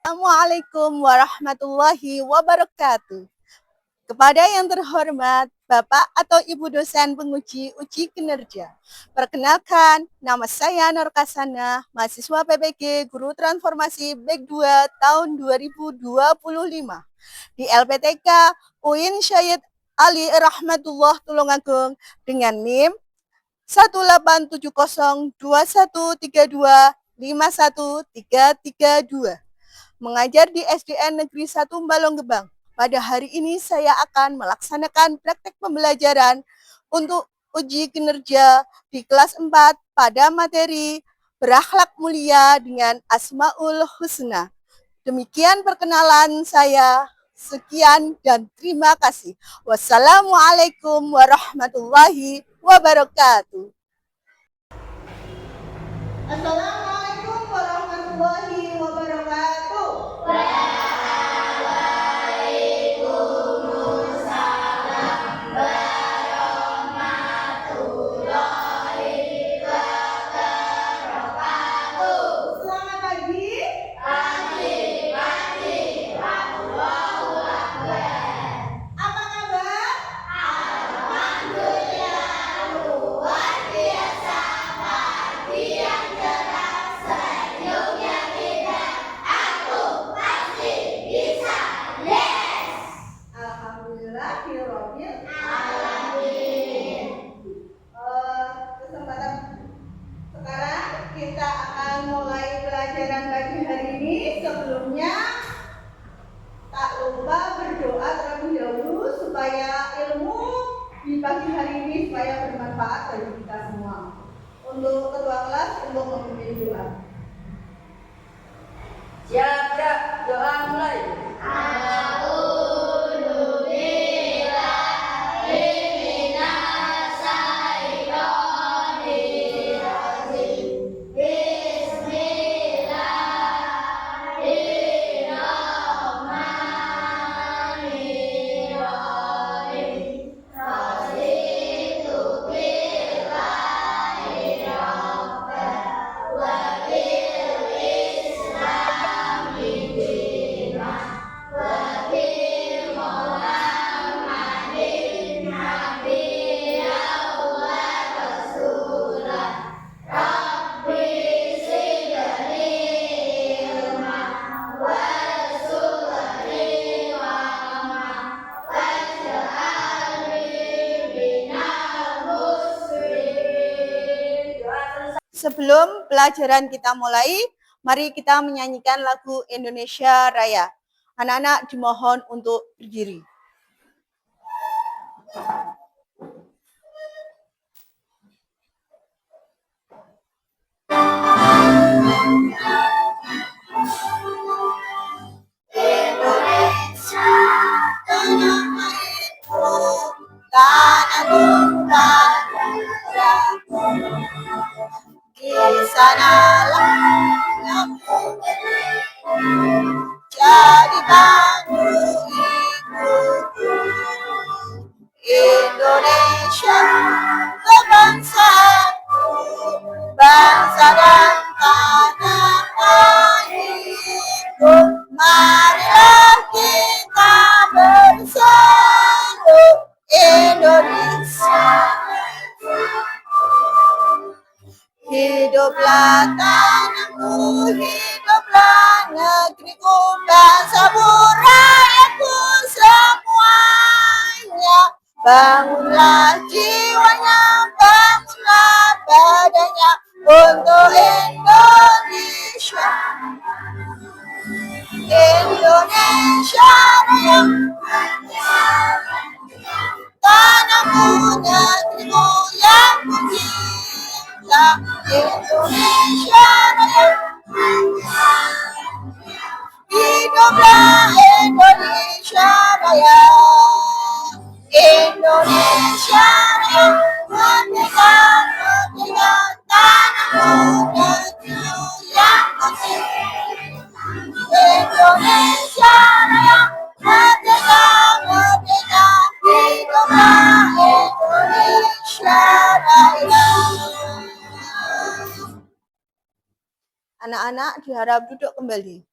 Assalamualaikum warahmatullahi wabarakatuh. Kepada yang terhormat Bapak atau Ibu dosen penguji uji kinerja. Perkenalkan, nama saya Nur Kasana, mahasiswa PPG Guru Transformasi Bek 2 tahun 2025 di LPTK UIN Syed Ali Rahmatullah Tulungagung dengan NIM 1802132513332 mengajar di SDN Negeri 1 Balong Gebang. Pada hari ini saya akan melaksanakan praktek pembelajaran untuk uji kinerja di kelas 4 pada materi berakhlak mulia dengan Asmaul Husna. Demikian perkenalan saya. Sekian dan terima kasih. Wassalamualaikum warahmatullahi wabarakatuh. Assalamualaikum warahmatullahi wabarakatuh. Selamat pagi. Apa kabar? Alhamdulillahirobbil alamin. Kesempatan sekarang kita akan mulai pelajaran pagi hari ini. Sebelumnya tak lupa berdoa terlebih dahulu supaya ilmu di pagi hari ini supaya bermanfaat bagi kita semua. Untuk ketua kelas untuk memimpin doa. Siap, doa mulai. Sebelum pelajaran kita mulai, mari kita menyanyikan lagu Indonesia Raya. Anak-anak dimohon untuk berdiri. Indonesia, tanah airku, tanah tumpah darahku. Di sanalah aku jadi bangku ibuku. Indonesia, kebangsaanku, bangsa dan tanah airku. Marilah kita bersatu, Indonesia. Hiduplah tanahku, hiduplah negeriku, bangsaku, rakyatku semuanya. Bangunlah jiwanya, bangunlah badannya untuk Indonesia. Indonesia Raya, tanahku, negeriku yang kucinta. Indonesia Raya, hiduplah Indonesia Raya. Indonesia Raya, merdeka, merdeka, tanahku, negeriku yang kucinta. Indonesia Raya, merdeka, merdeka, hiduplah Indonesia Raya. Anak-anak diharap duduk kembali.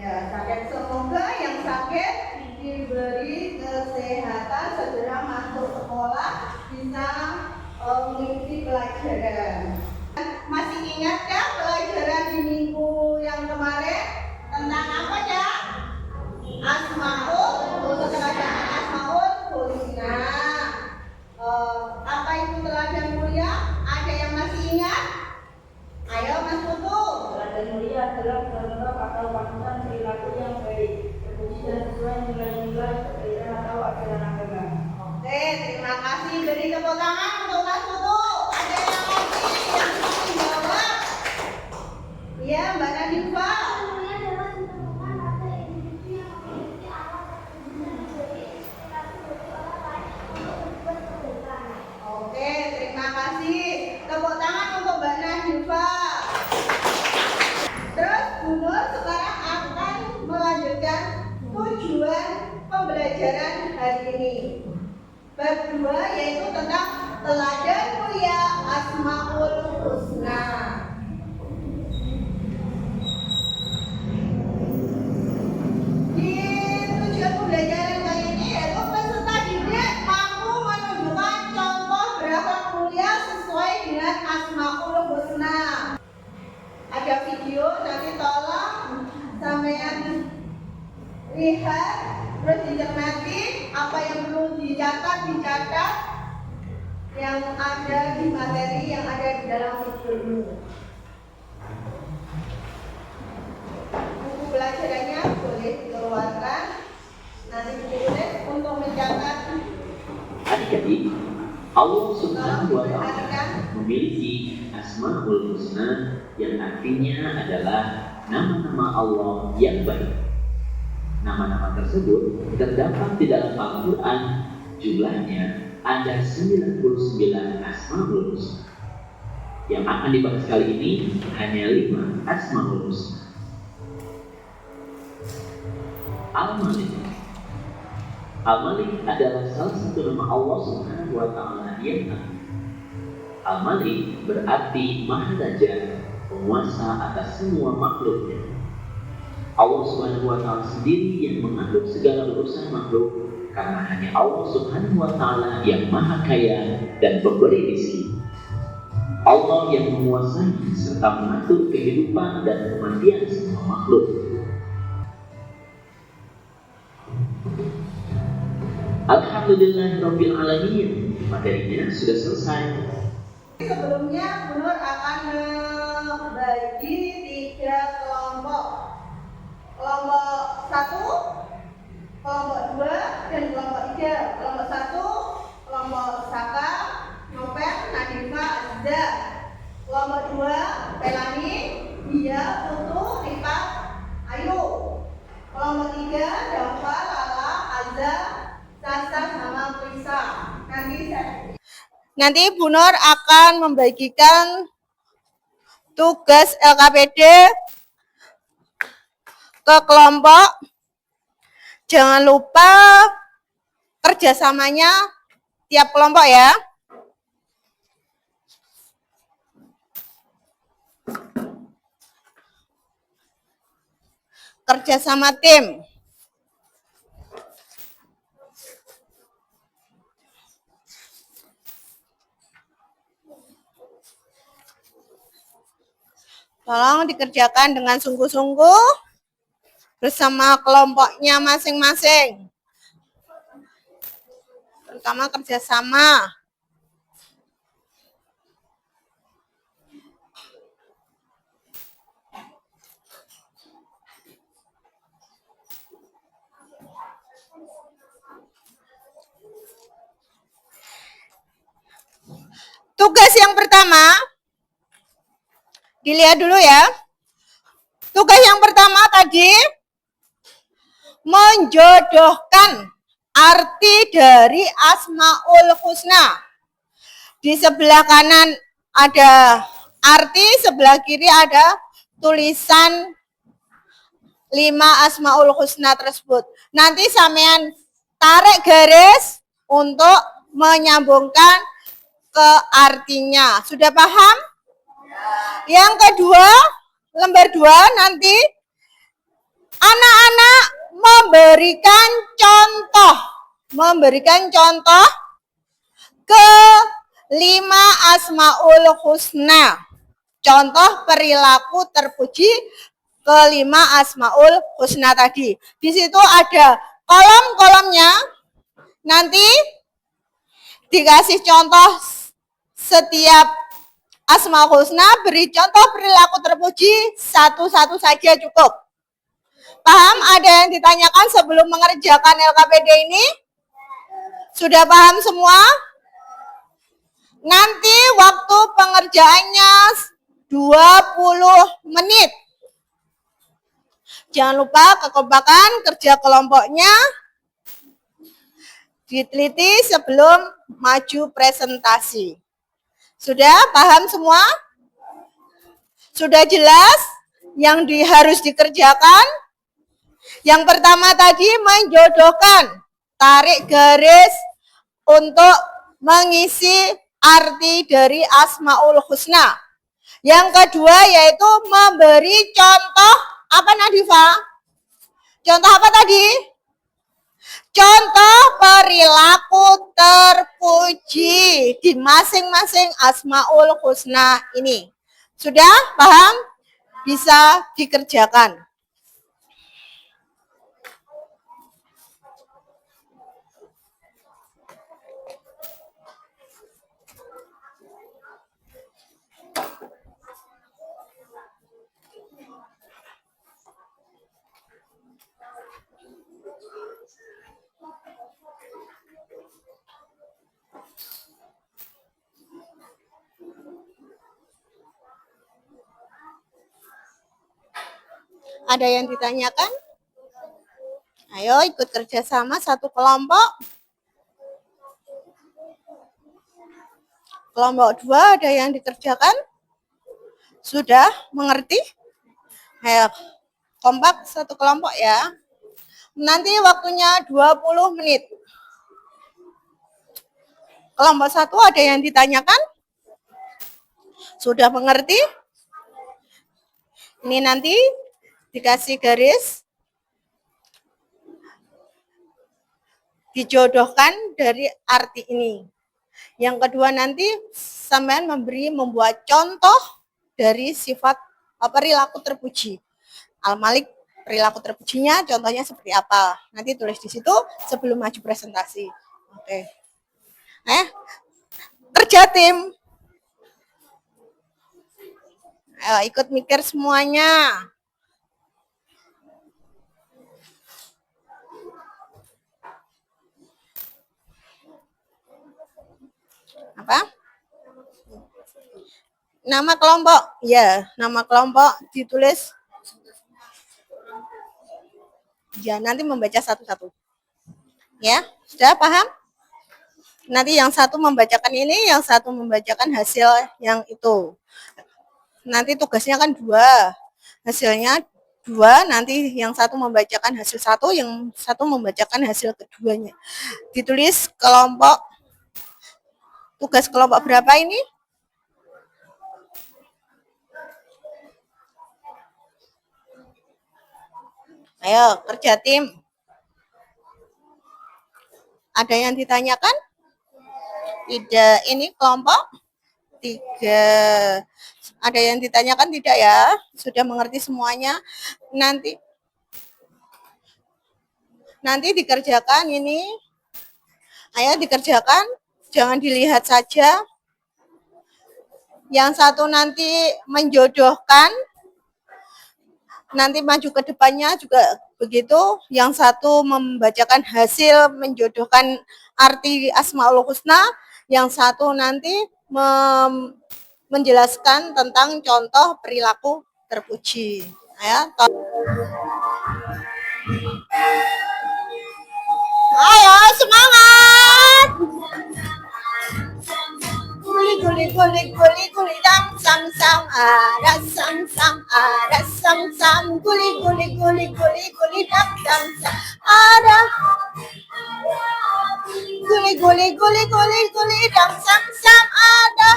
Ya, sakit, semoga yang sakit diberi kesehatan, segera masuk sekolah, bisa mengikuti pelajaran. Masih ingat ya pelajaran di minggu yang kemarin tentang apa ya? Asmaul, teladan Asmaul Husna. Apa itu teladan mulia? Ada yang masih ingat? Ayo Mas Putu. Teladan mulia adalah contoh atau panutan perilaku yang baik, terpuji dan sesuai nilai-nilai kebaikan atau ajaran agama. Oke, terima kasih. Beri tepuk tangan untuk Mas Putu. Ada yang lagi yang mau menjawab? Iya, Mbak Nadifa. Oke, terima kasih. Tepuk tangan untuk Mbak Nadifa. Terus Bu Nur sekarang akan melanjutkan tujuan pembelajaran hari ini. Bab 2 yaitu tentang teladan mulia Asmaul Husna. Di tujuan pembelajaran kali ini yaitu peserta didik mampu menunjukkan contoh berakhlak mulia sesuai dengan Asmaul Husna. Ada video, nanti tolong sampean lihat, terus dicermati apa yang perlu dicatat yang ada di materi yang ada di dalam video ini. Buku pelajarannya boleh dikeluarkan, nanti ditulis untuk mencatat. Adik-adik, Allah Subhanahu wa Ta'ala memiliki Asmaul Husna yang artinya adalah nama-nama Allah yang baik. Nama-nama tersebut terdapat di dalam Al-Quran, jumlahnya ada 99 Asmaul Husna. Yang akan dibahas kali ini hanya 5 Asmaul Husna. Al-Malik. Al-Malik adalah salah satu nama Allah Subhanahu wa Ta'ala yang agung. Al-Malik berarti Maha Raja, penguasa atas semua makhluknya. Allah Subhanahu wa Ta'ala sendiri yang mengatur segala urusan makhluk, karena hanya Allah Subhanahu wa Ta'ala yang Maha Kaya dan pemberi rezeki. Allah yang menguasai serta mengatur kehidupan dan kematian semua makhluk. Alhamdulillahirabbil alamin. Materinya sudah selesai. Sebelumnya Bu Nur akan membagi 3 kelompok. Kelompok 1, kelompok 2, dan kelompok 3. Kelompok 1, kelompok Saka, Novel, Nadifa, Azza. Kelompok 2, Pelani, Dia, Putu, Rifat, Ayu. Kelompok 3, Dafa, Lala, Azza, Sasa, sama Prisa. Nanti Bu Nur akan membagikan tugas LKPD ke kelompok. Jangan lupa kerjasamanya tiap kelompok ya. Kerjasama tim. Tolong dikerjakan dengan sungguh-sungguh bersama kelompoknya masing-masing. Terutama kerjasama. Tugas yang pertama, dilihat dulu ya. Tugas yang pertama tadi, menjodohkan arti dari Asmaul Husna. Di sebelah kanan ada arti, sebelah kiri ada tulisan 5 Asmaul Husna tersebut. Nanti sampean tarik garis untuk menyambungkan ke artinya. Sudah paham? Yang kedua, lembar 2 nanti Anak-anak memberikan contoh ke 5 Asmaul Husna. Contoh perilaku terpuji ke 5 Asmaul Husna tadi. Di situ ada kolom-kolomnya. Nanti dikasih contoh setiap Asmaul Husna, beri contoh perilaku terpuji satu-satu saja cukup. Paham? Ada yang ditanyakan sebelum mengerjakan LKPD ini? Sudah paham semua? Nanti waktu pengerjaannya 20 menit. Jangan lupa kekompakan kerja kelompoknya diteliti sebelum maju presentasi. Sudah paham semua? Sudah jelas yang harus dikerjakan? Yang pertama tadi menjodohkan, tarik garis untuk mengisi arti dari Asmaul Husna. Yang kedua yaitu memberi contoh, apa Nadifa? Contoh apa tadi? Contoh perilaku terpuji di masing-masing Asmaul Husna ini. Sudah paham? Bisa dikerjakan. Ada yang ditanyakan? Ayo ikut kerjasama satu kelompok. Kelompok 2 ada yang dikerjakan? Sudah mengerti? Ayo kompak satu kelompok ya. Nanti waktunya 20 menit. Kelompok 1 ada yang ditanyakan? Sudah mengerti? Ini nanti dikasih garis, dijodohkan dari arti ini. Yang kedua nanti sampean membuat contoh dari sifat perilaku terpuji. Al-Malik perilaku terpujinya contohnya seperti apa? Nanti tulis di situ sebelum maju presentasi. Oke. Kerja tim. Ayo ikut mikir semuanya. Apa? Nama kelompok. Ya, nama kelompok ditulis. Ya, nanti membaca satu-satu. Ya, sudah paham? Nanti yang satu membacakan ini, yang satu membacakan hasil yang itu. Nanti tugasnya kan 2. Hasilnya 2, nanti yang satu membacakan hasil 1, yang satu membacakan hasil keduanya. Ditulis kelompok. Tugas kelompok berapa ini? Ayo, kerja tim. Ada yang ditanyakan? Tidak, ini kelompok 3. Ada yang ditanyakan tidak ya? Sudah mengerti semuanya? Nanti dikerjakan ini. Ayo dikerjakan, jangan dilihat saja. Yang satu nanti menjodohkan, nanti maju ke depannya juga begitu. Yang satu membacakan hasil menjodohkan arti Asmaul Husna, yang satu nanti menjelaskan tentang contoh perilaku terpuji. Ya, ayo semangat! Guli dam sam sam ada sam sam ada sam sam guli dam dam sam ada guli dam sam sam ada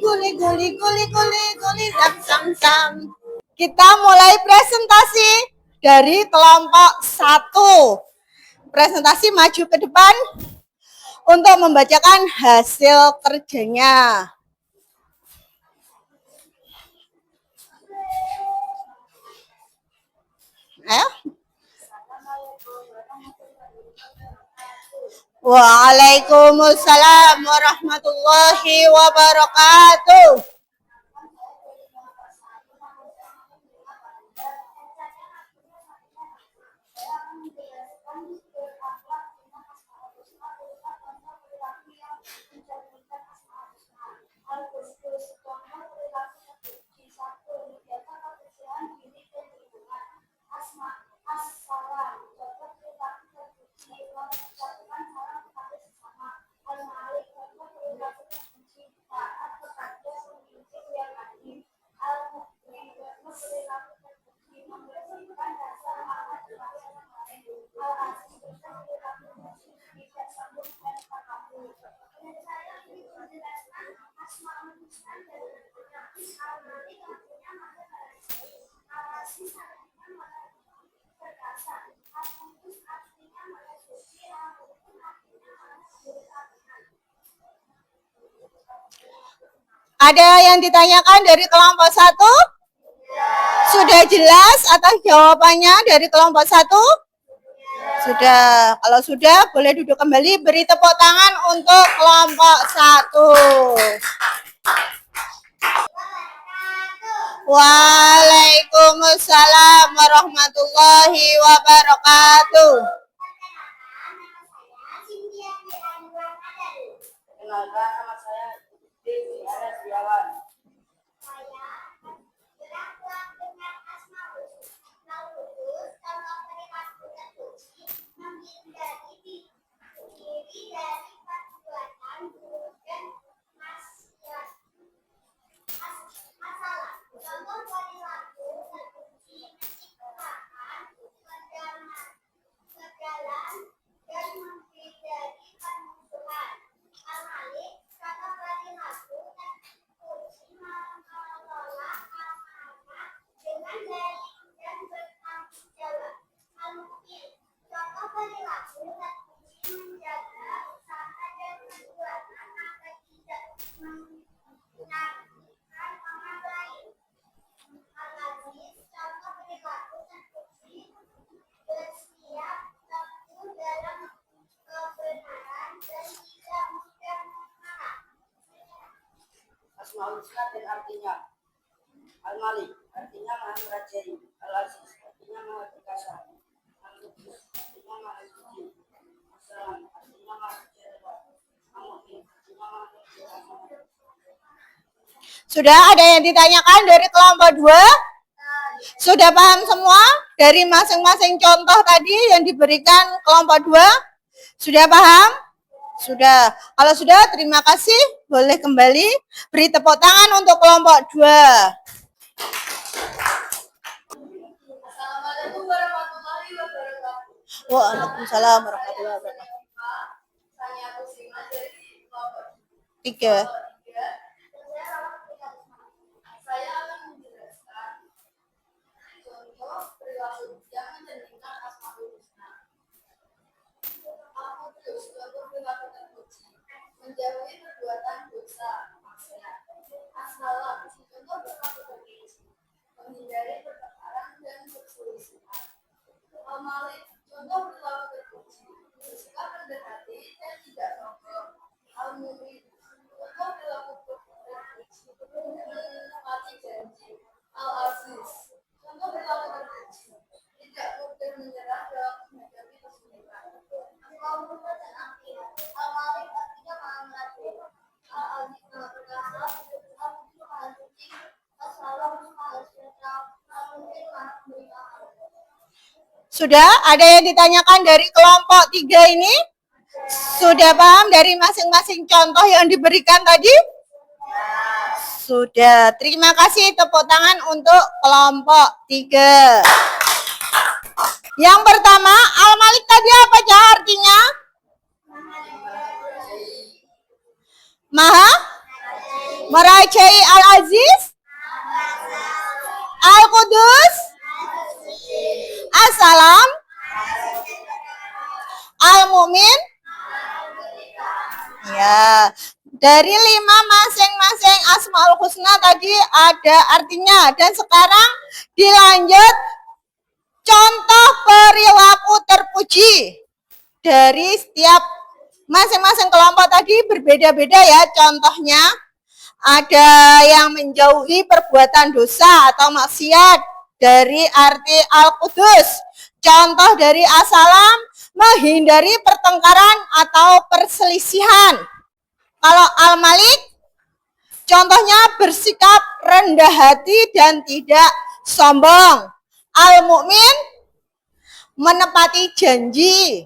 guli dam sam sam. Kita mulai presentasi dari kelompok 1. Presentasi maju ke depan untuk membacakan hasil kerjanya. Ayo. Waalaikumsalam warahmatullahi wabarakatuh. Ada yang ditanyakan dari kelompok 1? Sudah jelas atas jawabannya dari kelompok 1? Sudah. Kalau sudah, boleh duduk kembali. Beri tepuk tangan untuk kelompok 1. Waalaikumsalam warahmatullahi wabarakatuh. Kenalkan, nama saya Dewi Setiawan. Asmaul Husna dan artinya Al-Malik artinya Maha Merajai, Al-Aziz artinya Maha Perkasa, Al-Qudus artinya Maha Suci, As-Salam artinya Maha Sejahtera, Al-Mu'min artinya Maha Terpuji. Sudah ada yang ditanyakan dari kelompok 2? Sudah paham semua dari masing-masing contoh tadi yang diberikan kelompok 2? Sudah paham? Sudah. Kalau sudah, terima kasih. Boleh kembali. Beri tepuk tangan untuk kelompok 2. Assalamualaikum warahmatullahi wabarakatuh. Waalaikumsalam warahmatullahi wabarakatuh. Saya Kusima dari kelompok 3. Saya akan menjelaskan contoh perilaku yang mencerminkan Asmaul Husna. Al-Qudus, contoh perilaku terpuji, menjauhi perbuatan dosa, maksiat. As-Salam, contoh perilaku terpuji, menghindari pertengkaran dan perselisihan. Al-Malik, contoh perilaku terpuji, bersikap rendah hati dan tidak sombong. Al-Mu'min, contoh perilaku terpuji, menepati janji. Al-Aziz, contoh perilaku terpuji, tidak mudah menyerah dalam menghadapi kesulitan. Al-Mu'min dan Al-Malik, Al-Malik artinya Maha Merajai, Al-Aziz Maha Perkasa, Al-Qudus Maha Suci, As-Salam Maha Sejahtera, Al-Mu'min Maha Pemberi. Sudah ada yang ditanyakan dari kelompok 3 ini? Sudah paham dari masing-masing contoh yang diberikan tadi? Sudah. Terima kasih, tepuk tangan untuk kelompok 3. Yang pertama, Al-Malik tadi apa Cah artinya? Maha Merajai. Al-Aziz? Al-Qudus Al-Qudus, As-Salam, Al-Mu'min. Ya, dari 5 masing-masing Asmaul Husna tadi ada artinya. Dan sekarang dilanjut contoh perilaku terpuji. Dari setiap masing-masing kelompok tadi berbeda-beda ya contohnya. Ada yang menjauhi perbuatan dosa atau maksiat dari arti Al-Qudus. Contoh dari As-Salam, menghindari pertengkaran atau perselisihan. Kalau Al-Malik, contohnya bersikap rendah hati dan tidak sombong. Al-Mu'min, menepati janji.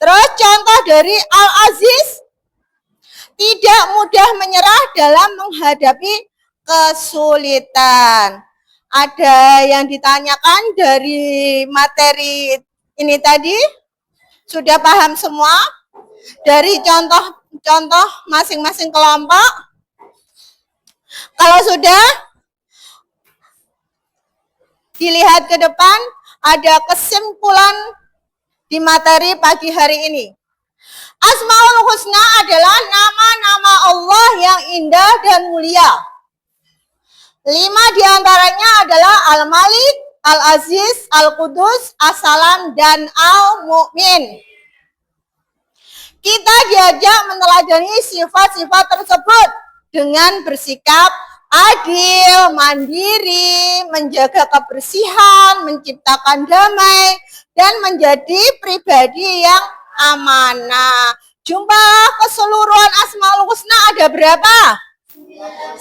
Terus contoh dari Al-Aziz, tidak mudah menyerah dalam menghadapi kesulitan. Ada yang ditanyakan dari materi ini tadi? Sudah paham semua? Dari contoh-contoh masing-masing kelompok? Kalau sudah, dilihat ke depan, ada kesimpulan di materi pagi hari ini. Asmaul Husna adalah nama-nama Allah yang indah dan mulia. 5 diantaranya adalah Al-Malik, Al-Aziz, Al-Qudus, As-Salam, dan Al-Mu'min. Kita diajak meneladani sifat-sifat tersebut dengan bersikap adil, mandiri, menjaga kebersihan, menciptakan damai, dan menjadi pribadi yang amanah. Jumlah keseluruhan Asmaul Husna ada berapa? 99.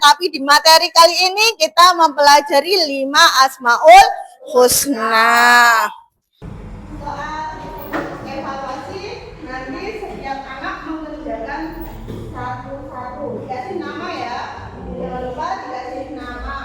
Tapi di materi kali ini kita mempelajari 5 Asmaul Husna. Soal evaluasi, nanti setiap anak mengerjakan satu-satu. Dikasih nama ya, jangan lupa dikasih nama.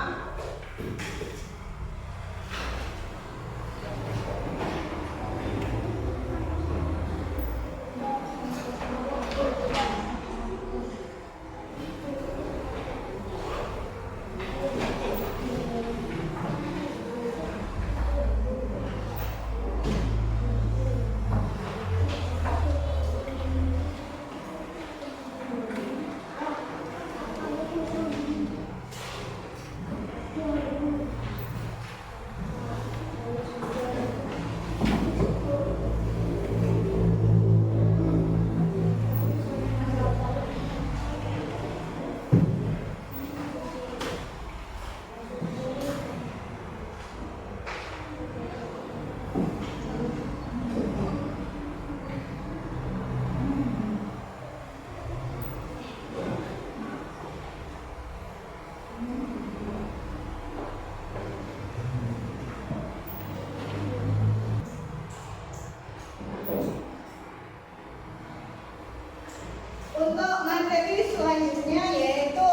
Untuk materi selanjutnya yaitu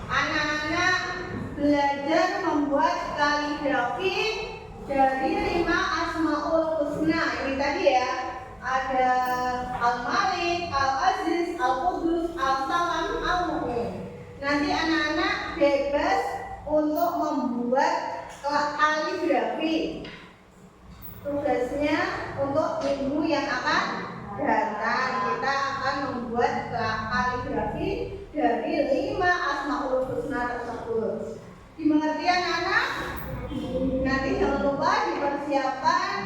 anak-anak belajar membuat kaligrafi dari 5 Asmaul Husna. Ini tadi ya, ada Al-Malik, Al-Aziz, Al-Qudus, Al-Salam, Al-Mu'min. Nanti anak-anak bebas untuk membuat kaligrafi. Tugasnya untuk minggu yang akan datang kita akan membuat kaligrafi dari 5 Asmaul Husna tersebut. Dimengerti anak-anak? Nanti jangan lupa dipersiapkan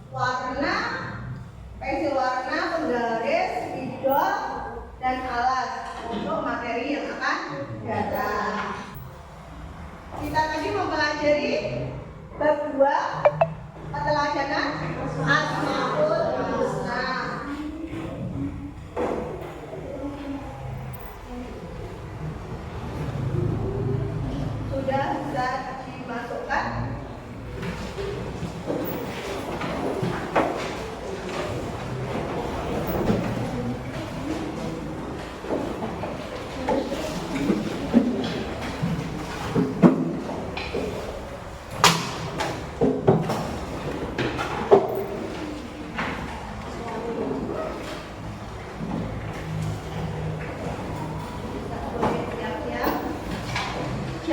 warna, pensil warna, penggaris, spidol, dan alat untuk materi yang akan datang. Kita tadi mempelajari bab 2 peteladanan Asmaul Husna. Sudah bisa dimasukkan?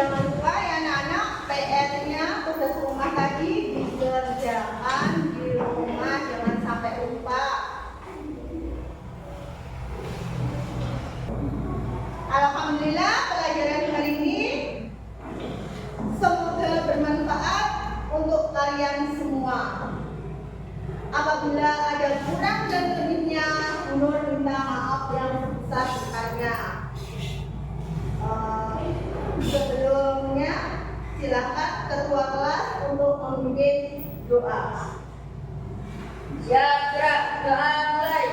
jangan lupa ya anak-anak, PR-nya tugas rumah tadi dikerjakan di rumah, jangan sampai lupa. Alhamdulillah pelajaran hari ini semoga bermanfaat untuk kalian semua. Apabila ada kurang dan lebihnya, Nur minta maaf yang sebesar-besarnya. Sebelumnya, silakan ketua kelas untuk memimpin doa. Ya, doa mulai.